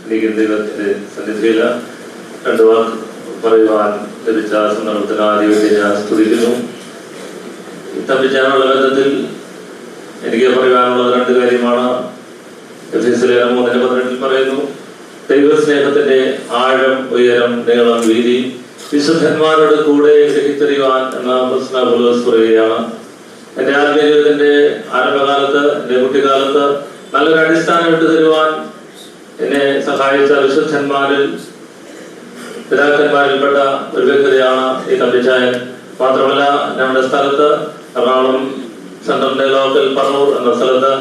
ദൈവത്തിന്റെ സന്നിധിയിൽ രണ്ടു വാക്ക് പറയുവാൻ ലഭിച്ച സന്ദർഭത്തിൽ ആദ്യമായിട്ട് ഞാൻ സ്തുതിക്കുന്നു. തമ്പിച്ചാനുള്ള ബന്ധത്തിൽ എനിക്ക് പറയുവാനുള്ളത് രണ്ട് കാര്യമാണ്. എഫെസ്യർ 3:18 പറയുന്നു, ദൈവസ്നേഹത്തിന്റെ ആഴം, ഉയരം, നീളം, വീതി വിശുദ്ധന്മാരോട് കൂടെ ഗ്രഹിച്ചറിയുവാൻ എന്ന പൗലോസ് പറയുകയാണ്. എൻ്റെ ആത്മീയ ജീവിതത്തിന്റെ ആരംഭകാലത്ത്, എൻ്റെ കുട്ടിക്കാലത്ത് നല്ലൊരു അടിസ്ഥാനം ഇട്ടു തരുവാൻ എന്നെ സഹായിച്ച വിശുദ്ധന്മാരിൽ, പിതാക്കന്മാരിൽപ്പെട്ട ഒരു വ്യക്തിയാണ് ഈ തമ്പിച്ചായൻ. മാത്രമല്ല, നമ്മുടെ സ്ഥലത്ത് എറണാകുളം സെൻട്രലിന്റെ ലോക്കൽ പറവൂർ എന്ന സ്ഥലത്ത്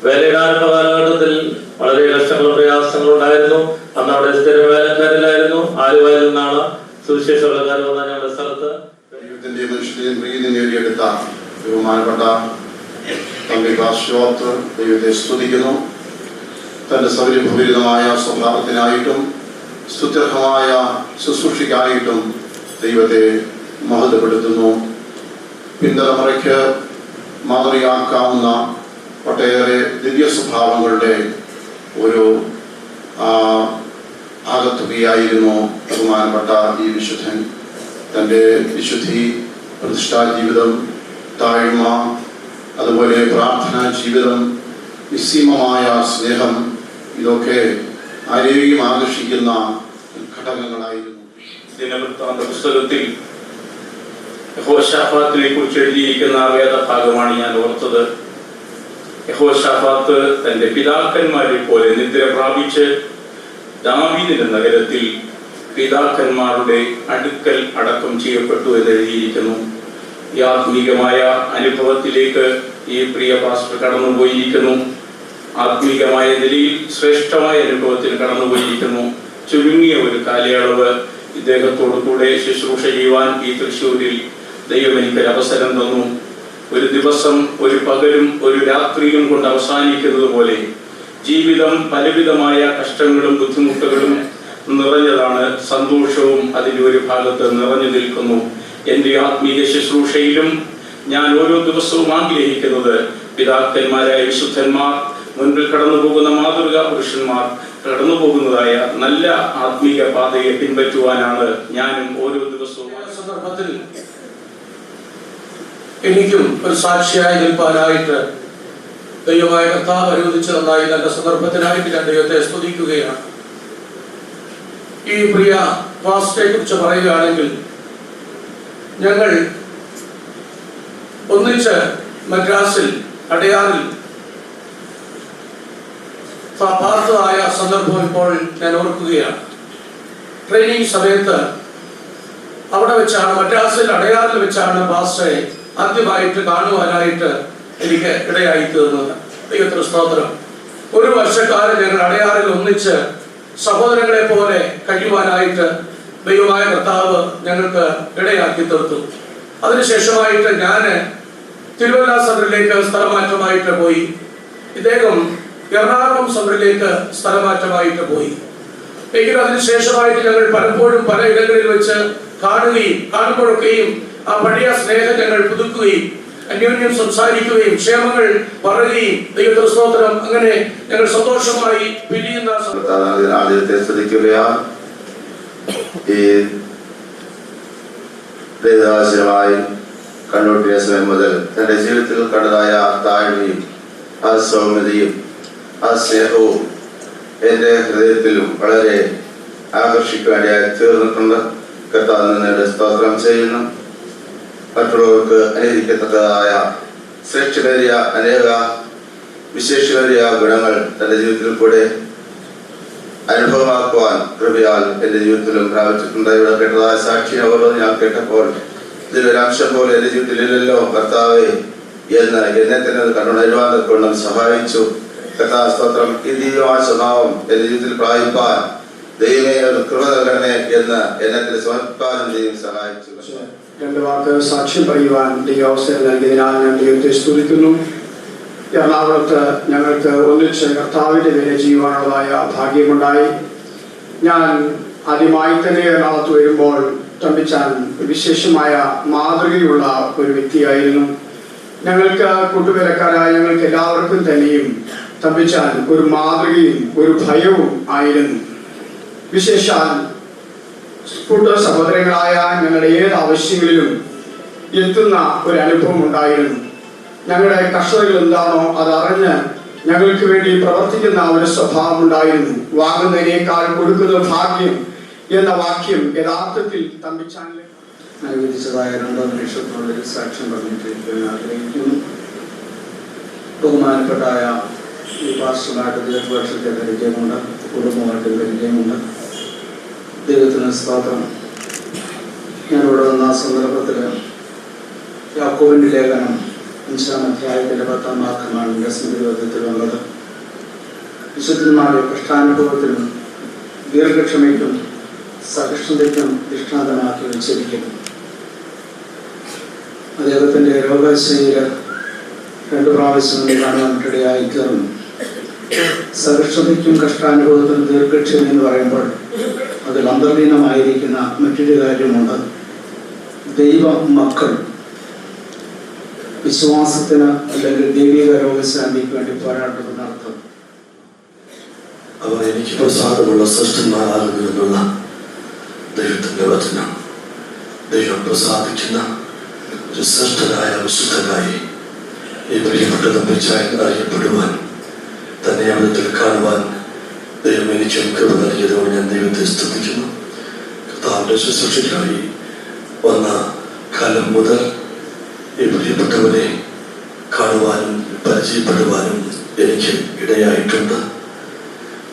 വേലയുടെ ആരംഭ കാലഘട്ടത്തിൽ വളരെ കഷ്ടങ്ങളും പ്രയാസങ്ങളും ഉണ്ടായിരുന്നു. അന്ന് അവിടെ സ്ഥിര വേലക്കാരിലായിരുന്നു. ആലുവയിൽ നിന്നാണ് സുവിശേഷ വേലക്കാർ വന്ന ഞങ്ങളുടെ സ്ഥലത്ത് ദൈവത്തിന്റെ മനുഷ്യനെയും പ്രീതി നേടിയെടുത്ത ബഹുമാനപ്പെട്ട തമ്പി പാശ്ചോത്ത് ദൈവത്തെ സ്തുതിക്കുന്നു. തന്റെ സൗരഭൂരിതമായ സ്വഭാവത്തിനായിട്ടും സ്തുത്യർഹമായ ശുശ്രൂഷയ്ക്കായിട്ടും ദൈവത്തെ മഹത്വപ്പെടുത്തുന്നു. പിന്തലമുറയ്ക്ക് മാതൃകയാക്കാവുന്ന ഒട്ടേറെ ദിവ്യ സ്വഭാവങ്ങളുടെ ഒരു ആകത്തുകയായിരുന്നു ബഹുമാനപ്പെട്ട ഈ വിശുദ്ധൻ. തൻ്റെ വിശുദ്ധി, പ്രതിഷ്ഠാ ജീവിതം, താഴ്മ, അതുപോലെ പ്രാർത്ഥനാ ജീവിതം, നിസ്സീമമായ സ്നേഹം, ഇതൊക്കെ ആരെയും ആകർഷിക്കുന്ന ഘടകങ്ങളായിരുന്നു. ദിനവൃത്താന്ത പുസ്തകത്തിൽ യഹോശാഫാത്തിനെ കുറിച്ച് എഴുതിയിരിക്കുന്ന വേദഭാഗമാണ് ഞാൻ ഓർത്തത്. യഹോശാഫാത്ത് തന്റെ പിതാക്കന്മാരെ പോലെ നിദ്ര പ്രാപിച്ച് ദാവീദിന്റെ നഗരത്തിൽ പിതാക്കന്മാരുടെ അടുക്കൽ അടക്കം ചെയ്യപ്പെട്ടു എന്ന് എഴുതിയിരിക്കുന്നു. ഈ ആത്മീകമായ അനുഭവത്തിലേക്ക് ഈ പ്രിയ പാസ്റ്റർ കടന്നുപോയിരിക്കുന്നു. ആത്മീകമായ നിലയിൽ ശ്രേഷ്ഠമായ അനുഭവത്തിൽ കടന്നുപോയിരിക്കുന്നു. ചുരുങ്ങിയ ഒരു കാലയളവ് ഇദ്ദേഹത്തോടു കൂടെ ശുശ്രൂഷ ചെയ്യുവാൻ ഈ തൃശ്ശൂരിൽ ദൈവം എനിക്കൊരു അവസരം തന്നു. ഒരു ദിവസം, ഒരു പകലും ഒരു രാത്രിയും കൊണ്ട് അവസാനിക്കുന്നത് പോലെ ജീവിതം പലവിധമായ കഷ്ടങ്ങളും ബുദ്ധിമുട്ടുകളും നിറഞ്ഞതാണ്. സന്തോഷവും അതിൻ്റെ ഒരു ഭാഗത്ത് നിറഞ്ഞു നിൽക്കുന്നു. എൻ്റെ ആത്മീയ ശുശ്രൂഷയിലും ഞാൻ ഓരോ ദിവസവും ആഗ്രഹിക്കുന്നത് പിതാക്കന്മാരായ വിശുദ്ധന്മാർ, മുൻപിൽ കടന്നു പോകുന്ന മാതൃകാ പുരുഷന്മാർ കടന്നു പോകുന്നതായ നല്ല ആത്മീയ പാതയെ പിൻപറ്റുവാനാണ് ഞാനും ഓരോ ദിവസവും. സന്ദർഭത്തിൽ എനിക്കും ഒരു സാക്ഷിയായി നിൽപ്പാനായിട്ട് ദൈവമായ കർത്താവ് അനുവദിച്ചു തന്നായി നല്ല സന്ദർഭത്തിനായിട്ട് ഞാൻ ദൈവത്തെ സ്തുതിക്കുകയാണ്. ഈ പ്രിയ പാസ്റ്ററെ കുറിച്ച് പറയുകയാണെങ്കിൽ, ഞങ്ങൾ ഒന്നിച്ച് മദ്രാസിൽ അടയാറിൽ പാർത്തതായ സന്ദർഭം ഇപ്പോൾ ഞാൻ ഓർക്കുകയാണ്. ട്രെയിനിങ് സമയത്ത് അവിടെ വെച്ചാണ്, മദ്രാസിൽ അടയാറിൽ വെച്ചാണ് പാസ്റ്ററെ ആദ്യമായിട്ട് കാണുവാനായിട്ട് എനിക്ക് ഇടയായി തീർന്നത്. ദൈവത്തിന് സ്തോത്രം. ഒരു വർഷക്കാലം ഞങ്ങൾ അടയാറിൽ ഒന്നിച്ച് സഹോദരങ്ങളെ പോലെ കഴിയുവാനായിട്ട് ദൈവമായ കർത്താവ് ഞങ്ങൾക്ക് ഇടയാക്കി തീർത്തു. അതിനുശേഷമായിട്ട് ഞാൻ തിരുവല്ല സെന്ററിലേക്ക് സ്ഥലമാറ്റമായിട്ട് പോയി. ഇദ്ദേഹം എറണാകുളം സെന്ററിലേക്ക് സ്ഥലമാറ്റമായിട്ട് പോയി. എങ്കിലും അതിനുശേഷമായിട്ട് ഞങ്ങൾ പലപ്പോഴും പല ഇടങ്ങളിൽ വെച്ച് കാണുമ്പോഴൊക്കെയും ആ പഴയ സ്നേഹം ഞങ്ങൾ പുതുക്കുകയും അന്യോന്യം സംസാരിക്കുകയും ക്ഷേമങ്ങൾ പറയുകയും ദൈവത്തിന്റെ സ്തോത്രം, അങ്ങനെ ഞങ്ങൾ സന്തോഷമായി പിരിയുന്ന ആദ്യത്തെ ശ്രദ്ധിക്കുകയാണ്. ഈ ദൈവദാസനുമായി കണ്ണൂട്ടിയ സമയം മുതൽ തന്റെ ജീവിതത്തിൽ കണ്ടതായ താഴ്മയും ആ സൗമ്യതയും ആ സ്നേഹവും എൻ്റെ ഹൃദയത്തിലും വളരെ ആകർഷിക്കാനിടയായി തീർന്നിട്ടുണ്ട്. കർത്താവിനെ സ്തോത്രം ചെയ്യുന്നു. മറ്റുള്ളവർക്ക് അനുകരിക്കത്തക്കതായ ശ്രേഷ്ഠമേറിയ അനേക വിശേഷമേറിയ ഗുണങ്ങൾ തൻ്റെ ജീവിതത്തിൽ കൂടെ അനുഭവമാക്കുവാൻ കൃപയാൽ എൻ്റെ ജീവിതത്തിലും പ്രാപിച്ചിട്ടുണ്ട്. ഇവിടെ കേട്ടതായ സാക്ഷിയെ ഓരോന്ന് ഞാൻ കേട്ടപ്പോൾ ഇതിലൊരംശം പോലെ എൻ്റെ ജീവിതത്തിലില്ലല്ലോ കർത്താവേ എന്ന് എന്നെ തന്നെ കണ്ടുണരുവാൻ കൊണ്ടും സഹായിച്ചു. കർത്താവ് സ്തോത്രം. ഈ ദിവ്യമായ സ്വഭാവം എൻ്റെ ജീവിതത്തിൽ പ്രാപിപ്പാൻ ദൈവമേ ഒരു കൃപ നൽകണമേ എന്ന് എന്നെ സമർപ്പിക്കാനും ദൈവം സഹായിച്ചു. രണ്ട് വാക്ക് സാക്ഷ്യം പറയുവാൻ ദൈവം അവസരം നൽകിയതിനാൽ ഞാൻ ദൈവത്തെ സ്തുതിക്കുന്നു. എറണാകുളത്ത് ഞങ്ങൾക്ക് ഒന്നിച്ച് കർത്താവിൻ്റെ വില ചെയ്യുവാനുള്ളതായ ഭാഗ്യമുണ്ടായി. ഞാൻ ആദ്യമായി തന്നെ എറണാകുളത്ത് വരുമ്പോൾ തമ്പിച്ചാൻ വിശേഷമായ മാതൃകയുള്ള ഒരു വ്യക്തിയായിരുന്നു. ഞങ്ങൾക്ക് കൂട്ടുവേലക്കാരായ ഞങ്ങൾക്ക് എല്ലാവർക്കും തന്നെയും തമ്പിച്ചാൻ ഒരു മാതൃകയും ഒരു ഭയവും ആയിരുന്നു. വിശേഷാൽ കൂട്ടു സഹോദരങ്ങളായ ഞങ്ങളുടെ ഏത് ആവശ്യങ്ങളിലും എത്തുന്ന ഒരു അനുഭവം ഉണ്ടായിരുന്നു. ഞങ്ങളുടെ കർഷകർ എന്താണോ അതറിഞ്ഞ് ഞങ്ങൾക്ക് വേണ്ടി പ്രവർത്തിക്കുന്ന ഒരു സ്വഭാവം ഉണ്ടായിരുന്നു. വാങ്ങുന്നതിനേക്കാൾ കൊടുക്കുന്ന ഭാഗ്യം എന്ന വാക്യം യഥാർത്ഥത്തിൽ തമ്പിച്ചാനിൽ അനുവദിച്ചതായ 2 നിമിഷത്തിനുള്ളിൽ സാക്ഷ്യം പറഞ്ഞിട്ട് ആഗ്രഹിക്കുന്നു. ബഹുമാനപ്പെട്ടായ ഈ പാസ്റ്ററുമായിട്ട് ദീർഘവർഷത്തെ പരിചയമുണ്ട്, കുടുംബമായിട്ട് പരിചയമുണ്ട്. ദൈവത്തിന് സ്തോത്രം. ഞാനിവിടെ വന്ന സന്ദർഭത്തിൽ യാക്കോബിന്റെ ലേഖനം 5-ാം അധ്യായത്തിന്റെ 10-ാം വാക്യമാണ് എൻ്റെ സ്മൃതിബദ്ധത്തിൽ വന്നത്. വിശുദ്ധന്മാരുടെ കഷ്ടാനുഭവത്തിലും ദീർഘക്ഷമയ്ക്കും സഹിഷ്ണുതയ്ക്കും ദൃഷ്ടാന്തമാക്കി വെച്ചിരിക്കുന്നു. അദ്ദേഹത്തിന്റെ രോഗശൈലിയിൽ 2 പ്രാവശ്യം കാണുവാനിടയായി തീർന്നു. സഹിഷ്ണുതയ്ക്കും കഷ്ടാനുഭവത്തിനും ദീർഘക്ഷമ എന്ന് പറയുമ്പോൾ അതിൽ അന്തർലീനമായിരിക്കുന്ന മറ്റൊരു കാര്യമുണ്ട്. ദൈവ മക്കൾ വിശ്വാസത്തിന് അല്ലെങ്കിൽ ദൈവിക രോഗശാന്തിക്ക് വേണ്ടി പോരാടുന്ന അർത്ഥം. അവർ എനിക്ക് പ്രസാദമുള്ള സൃഷ്ടന്മാരാകുന്നു എന്നുള്ള ദൈവത്തിന്റെ വചനം. ദൈവം പ്രസാദിക്കുന്ന ഒരു ശ്രേഷ്ഠനായ വിശുദ്ധനായി ഈ പ്രിയപ്പെട്ട തമ്പിച്ചാൻ അറിയപ്പെടുവാൻ, തന്നെ അവിധത്തിൽ കാണുവാൻ ദൈവം എനിക്കും കൃപ നൽകിയതുകൊണ്ട് ഞാൻ ദൈവത്തെ സ്തുതിക്കുന്നു. കർത്താവിന്റെ ശുശ്രൂഷയ്ക്കായി വന്ന കാലം മുതൽ ഈ പ്രിയപ്പെട്ടവരെ കാണുവാനും പരിചയപ്പെടുവാനും എനിക്ക് ഇടയായിട്ടുണ്ട്.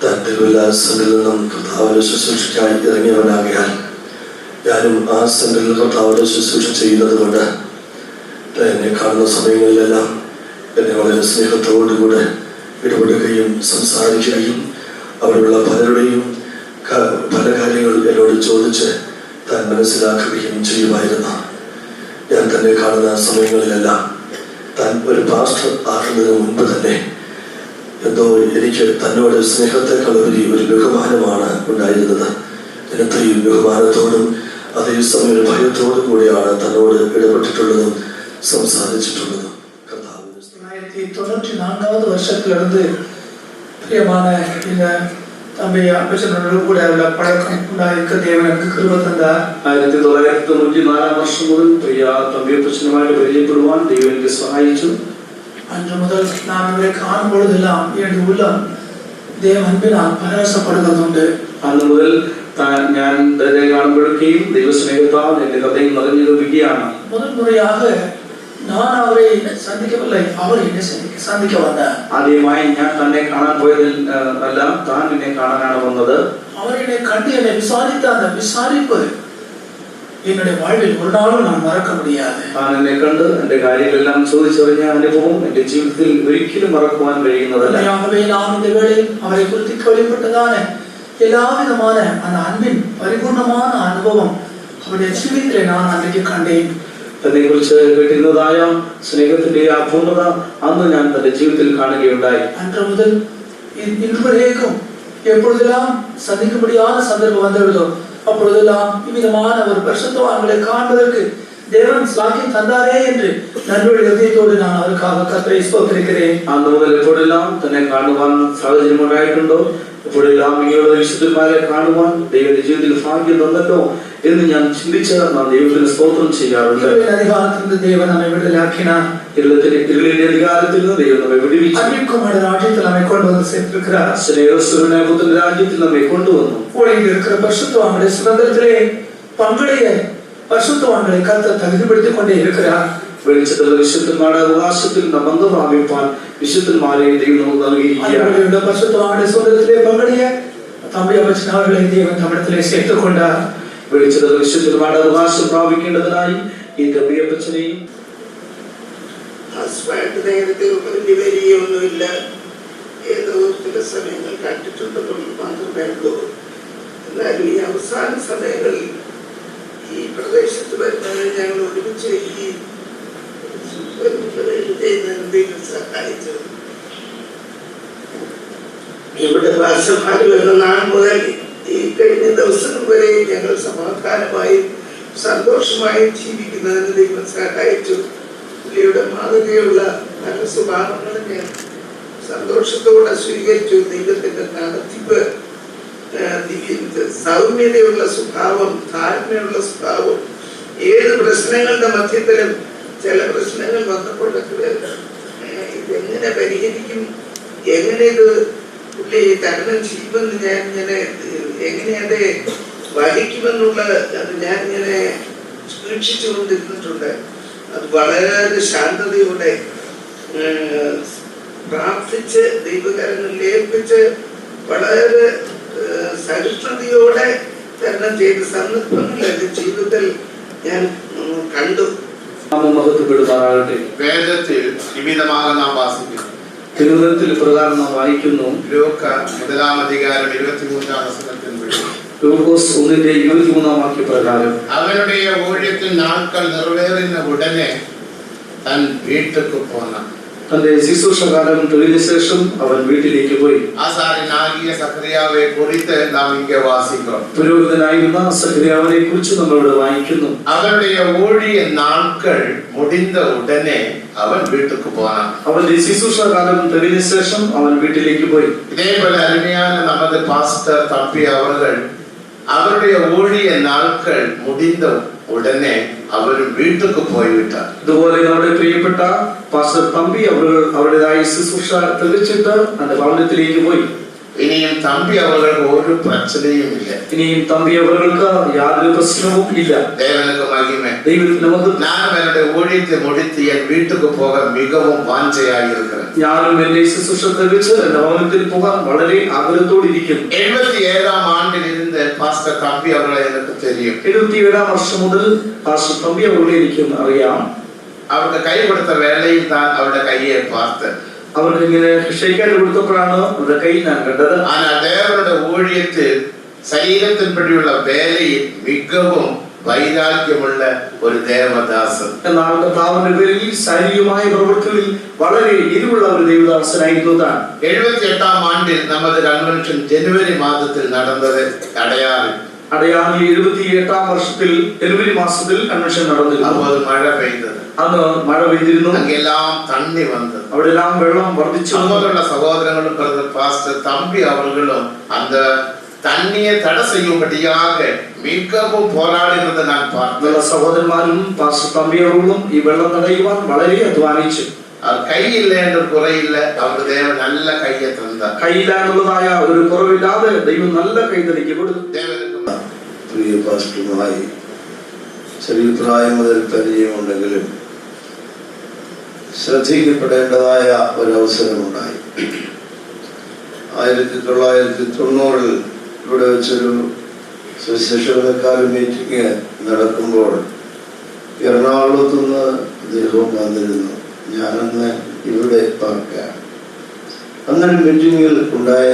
താൻ തിരുവല്ലാസങ്ങളിൽ നിന്നും കർത്താവിന്റെ ശുശ്രൂഷയ്ക്കായി ഇറങ്ങിയവനാകയാൽ ഞാനും ആ സെന്ററിൽ കർത്താവിന്റെ ശുശ്രൂഷ ചെയ്യുന്നത് കൊണ്ട് എന്നെ കാണുന്ന സമയങ്ങളിലെല്ലാം എന്നെ വളരെ സ്നേഹത്തോടുകൂടെ ഇടപെടുകയും സംസാരിക്കുകയും അവിടെയുള്ള പലരുടെയും പല കാര്യങ്ങൾ എന്നോട് ചോദിച്ച് താൻ മനസ്സിലാക്കുകയും ചെയ്യുമായിരുന്നു. ഞാൻ തന്നെ കാണുന്ന സമയങ്ങളിലെല്ലാം താൻ ഒരു പാസ്റ്റർ ആകുന്നതിന് മുൻപ് തന്നെ എന്തോ എനിക്ക് തന്നോട് സ്നേഹത്തെക്കാളുപരി ഒരു ബഹുമാനമാണ് ഉണ്ടായിരുന്നത്. ഇത്രയും ബഹുമാനത്തോടും അതേസമയം ഒരു ഭയത്തോടും കൂടിയാണ് തന്നോട് ഇടപെട്ടിട്ടുള്ളതും സംസാരിച്ചിട്ടുള്ളതും. 1994 വർഷത്തിലിருந்து പ്രിയமான இந்த தம்பி அப்பச்சனோட கூட உள்ள பழக்கம் உண்டாயிருக்க தேவன் எனக்கு கிருபை தந்தார். 1994 വർഷം മുതൽ പ്രിയ തമ്പി അപ്പച്ചനുമായിട്ട് പരിചയപ്പെടുവാൻ ദൈവം എനിക്ക് സഹായിച്ചു. அன்று முதல் நான் இவரை காணும் பொழுதெல்லாம் எனது உள்ளம் தேவ அன்பினால் பரவசப்படுவதுண்டு. അന്ന് മുതൽ ഞാൻ തന്നെ കാണുമ്പോഴൊക്കെയും ദൈവസ്നേഹത്താൽ എന്റെ ഹൃദയം നിറഞ്ഞിരിക്കുകയാണ്. முதல் முறையாக நான் அவரை சந்திக்கவில்லை, அவர் என்னை சந்திக்க வந்தார். ആദ്യമായി ഞാൻ തന്നെ കാണാൻ പോയതിൽ അല്ല, താൻ എന്നെ കാണാനാണ് വന്നത്. அவர் என்னை கண்டு என்னை விசாரித்த அந்த விசாரிப்பு என்னுடைய வாழ்வில் ஒரு நாளும் நான் மறக்க முடியாது. താൻ എന്നെ കണ്ട് എന്റെ കാര്യങ്ങളെല്ലാം ചോദിച്ചറിഞ്ഞ അനുഭവം എന്റെ ജീവിതത്തിൽ ഒരിക്കലും മറക്കുവാൻ കഴിയുന്നതല്ല. ஆகவே நாம் இந்த வேளையில் அவரை குறித்து கேள்விப்பட்டதான எல்லாவிதமான அந்த அன்பின் பரிபூர்ணமான அனுபவம் அவருடைய ജീവിതത്തിലെ நான் அன்றைக்கு கண்டேன். തന്നെ കുറിച്ച് കേട്ടിരുന്നതായ സ്നേഹത്തിന്റെ ആ പൂർണ്ണത അന്ന് ഞാൻ തന്റെ ജീവിതത്തിൽ കാണുകയുണ്ടായി. அன்று முதல் இன்று வரைக்கும் எப்பொழுதெல்லாம் சந்திக்க முடியாத சந்தர்ப்பம் வந்துள்ளதோ அப்பொழுதெல்லாம் இவ்விதமான ஒரு பரிசுத்தவான்களை காண்பதற்கு தேவன் சாக்கியம் தந்தாரே என்று நன்றியுள்ள இதயத்தோடு நான் அவருக்காக கர்த்தரை ஸ்தோத்திரிக்கிறேன். അന്ന് മുതൽ എപ്പോഴെല്ലാം തന്നെ കാണുവാൻ സാഹചര്യം ഉണ്ടായിട്ടുണ്ടോ, എപ്പോഴെല്ലാം ഇങ്ങനെയുള്ള വിശുദ്ധന്മാരെ കാണുവാൻ ദൈവത്തിന്റെ ജീവിതത്തിൽ ഭാഗ്യം തന്നല്ലോ എന്ന് ഞാൻ ചിന്തിച്ച് നാം ദൈവത്തിന് സ്തോത്രം ചെയ്യാറുണ്ട്. അധികാരത്തിൽ നിന്ന് ദൈവം നമ്മെ വിടുതലാക്കിനാർ. ഇരുളിന്റെ അധികാരത്തിൽ നിന്ന് ദൈവം നമ്മെ വിടുവിച്ചു. അന്യകുമാരുടെ രാജ്യത്തിൽ നമ്മെ കൊണ്ടുവന്ന് சேர்த்திருக்கிறார். സ്നേഹസ്വരൂപനായ പുത്രന്റെ രാജ്യത്തിൽ നമ്മെ കൊണ്ടുവന്നു. ஒளிந்து இருக்கிற பரிசுத்தவான்களுடைய சுதந்திரத்திலே பங்கடைய பரிசுத்தவான்களை கர்த்தர் தகுதிப்படுத்திக் கொண்டே இருக்கிறார். വെളിച്ചത്തുള്ള വിശുദ്ധന്മാരുടെ അവകാശത്തിൽ നമ്മ പ്രാപിപ്പാൻ വിശുദ്ധന്മാരെ ദൈവം നമുക്ക് നൽകിയിരിക്കുകയാണ്. பரிசுத்தவான்களுடைய சுதந்திரத்திலே பங்கடைய தம்பி அப்பச்சன் அவர்களை தேவன் தமிழத்திலே சேர்த்துக் கொண்டார். വെളിച്ചത്തുള്ള വിശുദ്ധന്മാരുടെ അവകാശം പ്രാപിക്കേണ്ടതിനായി ഈ തമ്പി അപ്പച്ചനെയും ഹസ്ബൻഡ് നേരത്തെ വലിയ വരിയൊന്നുമില്ല, ഏതോ ചില സമയങ്ങൾ കണ്ടിട്ടുണ്ടെന്ന് മാത്രമേ ഉള്ളൂ. എന്നാൽ ഈ അവസാന സമയങ്ങളിൽ ഈ പ്രദേശത്ത് വരുന്നത് ഞങ്ങൾ ഒരുമിച്ച് ഈ ദൈവം സഹായിച്ചു. ഇവിടെ വാസമാരി വരുന്ന നാൾ മുതൽ ഈ കഴിഞ്ഞ ദിവസം വരെ ഞങ്ങൾ സമാധാനമായി സന്തോഷമായി ജീവിക്കുന്നതിന് ദൈവം സഹായിച്ചു. പുള്ളിയുടെ മാതൃകയുള്ള നല്ല സ്വഭാവങ്ങൾ ഞാൻ സന്തോഷത്തോടെ സ്വീകരിച്ചു. ദൈവത്തിന്റെ നടത്തിപ്പ്, സൗമ്യതയുള്ള സ്വഭാവം, ധാരണയുള്ള സ്വഭാവം, ഏത് പ്രശ്നങ്ങളുടെ മധ്യത്തിലും ചില പ്രശ്നങ്ങൾ വന്നപ്പോഴൊക്കെ ഇതെങ്ങനെ പരിഹരിക്കും, എങ്ങനെ ഇത് പുള്ളി തരണം ചെയ്യുമെന്ന് ഞാൻ ഇങ്ങനെ എങ്ങനെ അത് വഹിക്കുമെന്നുള്ള അത് ഞാൻ ഇങ്ങനെ സൂക്ഷിച്ചുകൊണ്ടിരുന്നിട്ടുണ്ട്. അത് വളരെ ശാന്തതയോടെ പ്രാർത്ഥിച്ച് ദൈവകരങ്ങളിൽ ഏൽപ്പിച്ച് വളരെ സഹിഷ്ണുതയോടെ തരണം ചെയ്ത സന്ദർഭങ്ങൾ എന്റെ ജീവിതത്തിൽ ഞാൻ കണ്ടു. വേദത്തിൽ വിവിധமாக നാം വാസിക്കുന്നു. തിരുവനന്തപുരത്തിൽ പ്രകാരം നാം വായിക്കുന്നു. ലൂക്ക 1-23 ലൂക്കോസ് 1:23 പ്രകാരം അവനുடைய ஊழியத்தின் நாட்கள் நிறைவேறின உடனே தன் வீட்டுக்கு போனான். തന്റെ ശുശ്രൂഷ കാലം കഴിഞ്ഞ ശേഷം അവൻ വീട്ടിലേക്ക് പോയി. ആസാര്യനാകിയ സഖറിയാവെ കുറിച്ച് നാം ഇங்கே വാസിக்கிறோம். പുരോഹിതനായിരുന്ന സഖറിയാവിനെ കുറിച്ച് നമ്മൾ ഇവിടെ വായിക്കുന്നു. അവനുடைய ஊழிய நாட்கள் முடிந்த உடனே അവൻ വീട്ടിലേക്ക് പോനാൻ. അവന്റെ ശുശ്രൂഷ കാലം കഴിഞ്ഞ ശേഷം അവൻ വീട്ടിലേക്ക് പോയി. ഇതേപോലെ അരുமையான நமது பாஸ்டர் தம்பி அவர்கள் அவருடைய ஊழிய நாட்கள் முடிந்த ഉടനെ അവർ വീട്ടിലേക്ക് പോയിവിട്ടാർ. ഇതുപോലെ നമ്മുടെ പ്രിയപ്പെട്ട പാസ്റ്റർ തമ്പി അവരുടേതായ ശുശ്രൂഷ തെളിച്ചിട്ട് തന്റെ ഭവനത്തിലേക്ക് പോയി. ഇനിയും തമ്പി അവർക്ക് ഒരു പ്രശ്നവും ഇല്ല. ഇനിയും തമ്പി അവർക്ക് യാതൊരു പ്രശ്നവും ഇല്ല. ദേവനുക്ക് മഹിമേ. ദൈവത്തിന് മഹത്വം. ഞാൻ എന്റെ ഊഴിയത്തെ മുടിച്ച് എൻ വീട്ടിലേക്ക് പോകാൻ മികവും വാഞ്ചയായിരിക്കുന്നു. ഞാനും എന്റെ ശുശ്രൂഷ തെളിച്ച് എന്റെ ഭവനത്തിൽ പോകാൻ വളരെ ആഗ്രഹത്തോടിരിക്കുന്നു. 77-ാം ആണ്ടിലിരുന്ന് പാസ്റ്റർ തമ്പി അവരെ എനിക്ക് തെരിയും. 77-ാം വർഷം മുതൽ പാസ്റ്റർ തമ്പി അവരെ എനിക്ക് അറിയാം. അവർക്ക് കൈ കൊടുത്ത വേളയിൽ താൻ അവരുടെ കൈയെ പാർത്ത് അവർക്ക് ഇങ്ങനെ ഷെയ്ക്കാൻ കൊടുത്തപ്പോഴാണ് അവരുടെ കൈ ഞാൻ കണ്ടത്. ദേവരുടെ ഊഴിയത്തിൽ ശരീരത്തിൻപടിയുള്ള വേലയിൽ മികവും വൈരാഗ്യമുള്ള ഒരു ദേവദാസൻ. എന്നാൽ കർത്താവിന്റെ പേരിൽ ശാരീരികമായ പ്രവൃത്തികളിൽ വളരെ എരിവുള്ള ഒരു ദേവദാസനായിരുന്നു താൻ. 78-ാം ആണ്ടിൽ നമ്മുടെ കൺവെൻഷൻ ജനുവരി മാസത്തിൽ നടന്നത് അടയാറിൽ. 78-ാം വർഷത്തിൽ ജനുവരി മാസത്തിൽ കൺവെൻഷൻ നടന്നിരുന്നു. അപ്പോൾ മഴ പെയ്തത്. അന്ന് മഴ പെയ്തിരുന്നു. അங்கെല്ലാം തണ്ണി വന്നത്. അവിടെ എല്ലാം വെള്ളം വർദ്ധിച്ചു. നമ്മളുള്ള സഹോദരങ്ങളും പാസ്റ്റർ തമ്പി അവர்களும் அந்த தண்ணியை தடை செய்யும்படியாக மிகவும் போராடுகிறது நான் பார்த்தேன். സഹോദരന്മാരും പാസ്റ്റർ തമ്പി അവர்களுം ഈ വെള്ളം തടയുവാൻ വളരെ അധ്വാനിച്ചു. കൈയില്ല എன்ற കുറയില്ല. അവർ ദൈവം നല്ല കൈയെ തന്ന കൈയില്ല എന്നുള്ളതായ ഒരു കുറവില്ലാതെ ദൈവം നല്ല കൈ തനിക്ക് കൊടുത്തു. പ്രിയ പാസ്റ്ററുമായി ചെറിയ പ്രായം മുതൽ പരിചയമുണ്ടെങ്കിലും ശ്രദ്ധിക്കപ്പെടേണ്ടതായ ഒരവസരമുണ്ടായി. 1990 ഇവിടെ വെച്ചൊരു സുശേഷക്കാർ മീറ്റിംഗ് നടക്കുമ്പോൾ എറണാകുളത്തുനിന്ന് അദ്ദേഹവും വന്നിരുന്നു. ഞാനന്ന് ഇവിടെ പാർക്കുകയാണ്. അന്നൊരു മീറ്റിംഗിൽ ഉണ്ടായ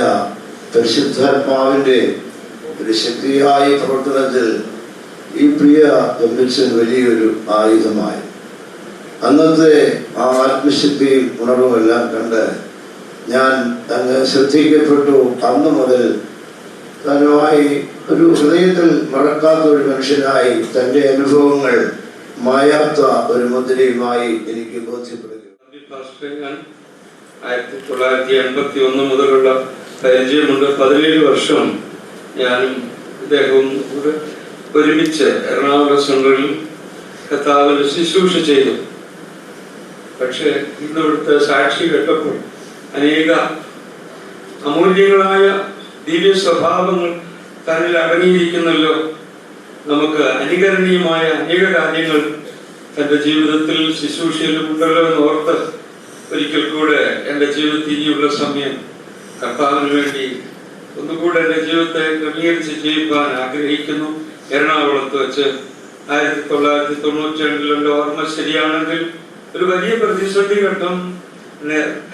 പരിശുദ്ധാത്മാവിൻ്റെ ഒരു ശക്തിയായ പ്രവർത്തനത്തിൽ ഈ പ്രിയ ബന്ധുക്ഷൻ വലിയൊരു ആയുധമായി. അന്നത്തെ ആ ആത്മശക്തിയും ഉണർവുമെല്ലാം കണ്ട് ഞാൻ അങ്ങ് ശ്രദ്ധിക്കപ്പെട്ടു. അന്ന് മുതൽ തനുമായി ഒരു ഹൃദയത്തിൽ മറക്കാത്ത ഒരു മനുഷ്യനായി തൻ്റെ അനുഭവങ്ങൾ മായാത്ത ഒരു മുദ്രയുമായി എനിക്ക് ബോധ്യപ്പെടുകയും. 1981 മുതലുള്ള പരിചയമുണ്ട്. 17 വർഷം ഞാനും ഇദ്ദേഹവും ഒരുമിച്ച് എറണാകുളം സെൻട്രലിൽ കർത്താവിന് ശുശ്രൂഷ ചെയ്തു. പക്ഷേ ഇന്ന് ഇവിടുത്തെ സാക്ഷി കേട്ടപ്പോൾ അനേക അമൂല്യങ്ങളായ ദിവ്യ സ്വഭാവങ്ങൾ തന്നിൽ അടങ്ങിയിരിക്കുന്നല്ലോ. നമുക്ക് അനുകരണീയമായ അനേക കാര്യങ്ങൾ തൻ്റെ ജീവിതത്തിൽ ശുശ്രൂഷയിലും ഉണ്ടല്ലോ എന്ന് ഓർത്ത് ഒരിക്കൽ കൂടെ എൻ്റെ ജീവിതത്തിൽ ഇനിയുള്ള സമയം കർത്താവിന് വേണ്ടി ഒന്നുകൂടെ എൻ്റെ ജീവിതത്തെ ക്രമീകരിച്ച് ജീവിക്കാൻ ആഗ്രഹിക്കുന്നു. എറണാകുളത്ത് വെച്ച് 1992 എൻ്റെ ഓർമ്മ ശരിയാണെങ്കിൽ ഒരു വലിയ പ്രതിസന്ധി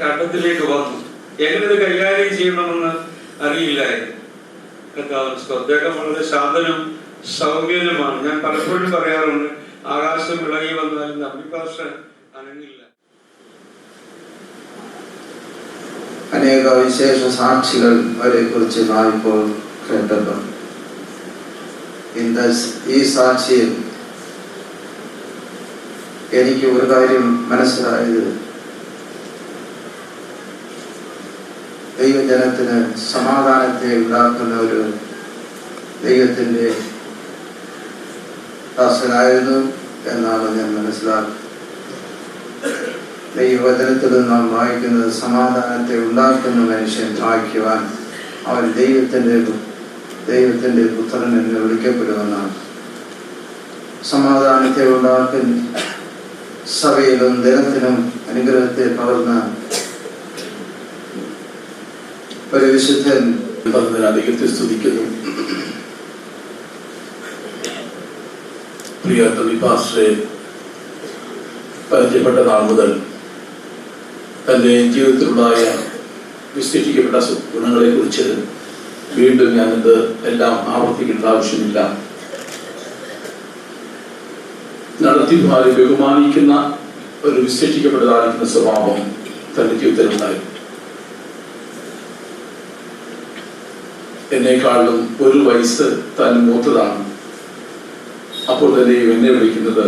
ഘട്ടത്തിലേക്ക് വന്നു. എങ്ങനെ ഇത് കൈകാര്യം ചെയ്യണമെന്ന് അറിയില്ലായിരുന്നു. അദ്ദേഹം വളരെ ശാന്തനും സൗമ്യനുമാണ്. ഞാൻ പലപ്പോഴും പറയാറുണ്ട്, ആകാശം ഇളകി വന്നാലും നബി പാസ്റ്റർ അനങ്ങില്ല. അനേക വിശേഷ സാക്ഷികൾ അവരെ കുറിച്ച് ഇപ്പോൾ കേട്ടപ്പോൾ ഈ സാക്ഷിയിൽ എനിക്ക് ഒരു കാര്യം മനസ്സിലായത്, ദൈവജനത്തിന് സമാധാനത്തെ ഉണ്ടാക്കുന്ന ഒരു ദൈവത്തിൻ്റെ ദാസനായിരുന്നു എന്നാണ് ഞാൻ മനസ്സിലാക്കുന്നത്. ദൈവവചനത്തിൽ നാം വായിക്കുന്നത് സമാധാനത്തെ ഉണ്ടാക്കുന്ന മനുഷ്യൻ ഭാഗ്യവാൻ, അവൻ ദൈവത്തിൻ്റെ പുത്രൻ എന്ന് വിളിക്കപ്പെടുമെന്നാണ്. സമാധാനത്തെ ഉണ്ടാക്കുന്ന സഭയിലും ജനത്തിനും അനുഗ്രഹത്തെ പകർന്ന ഒരു വിശുദ്ധൻ ദൈവത്തെ സ്തുതിക്കുന്നു. പ്രിയ പാസ്റ്ററെ പരിചയപ്പെട്ട നാൾ മുതൽ തൻ്റെ ജീവിതത്തിലുണ്ടായ വിസ്തരിക്കപ്പെട്ട ഗുണങ്ങളെ കുറിച്ച് വീണ്ടും ഞാനിത് എല്ലാം ആവർത്തിക്കേണ്ട ആവശ്യമില്ല. നടത്തിമാരെ ബഹുമാനിക്കുന്ന ഒരു വിസ്തരിക്കപ്പെട്ടതായിരിക്കുന്ന സ്വഭാവം തൻ്റെ ജീവിതത്തിലുണ്ടായി. എന്നെക്കാളും ഒരു വയസ്സ് താൻ മൂത്തതാണ്. അപ്പോൾ തന്നെ എന്നെ വിളിക്കുന്നത്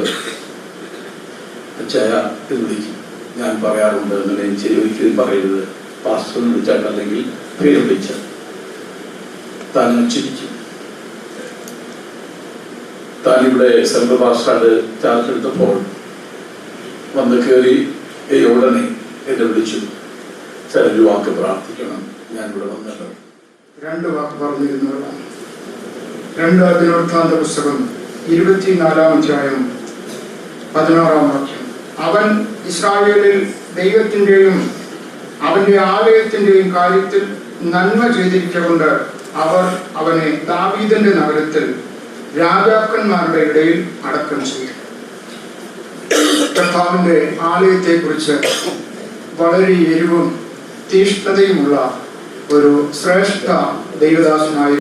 അച്ചായ എന്ന് വിളിക്കും. ഞാൻ പറയാറുണ്ട്, അങ്ങനെ ശരി ഒരിക്കലും പറയരുത്, പാസ്റ്റർ എന്ന് വിളിച്ചാൽ അല്ലെങ്കിൽ പേര് വിളിച്ച താൻ ചിരിക്കും. താൻ ഇവിടെ സെൻട്രൽ പാസ്റ്ററായിട്ട് ചാർജ് എടുത്തപ്പോൾ വന്ന് കയറി ഉടനെ എന്നെ വിളിച്ചു, ഒരു വാക്ക് പ്രാർത്ഥിക്കണം, ഞാൻ ഇവിടെ വന്നല്ലോ. 2 വാക്ക് പറഞ്ഞിരുന്നവരാണ്. 2 ദിനവൃത്താന്ത പുസ്തകം 24-ാം അധ്യായം 16-ാം വാക്യം. അവൻ ഇസ്രായേലിൽ ദൈവത്തിൻ്റെയും അവന്റെ ആലയത്തിൻ്റെയും കാര്യത്തിൽ നന്മ ചെയ്തിരിക്കൊണ്ട് അവർ അവനെ ദാവീദിന്റെ നഗരത്തിൽ രാജാക്കന്മാരുടെ ഇടയിൽ അടക്കം ചെയ്തു. കർത്താവിന്റെ ആലയത്തെക്കുറിച്ച് വളരെ എരിവും തീഷ്ണതയുമുള്ള ഒരു ശ്രേഷ്ഠ ദൈവദാസനായി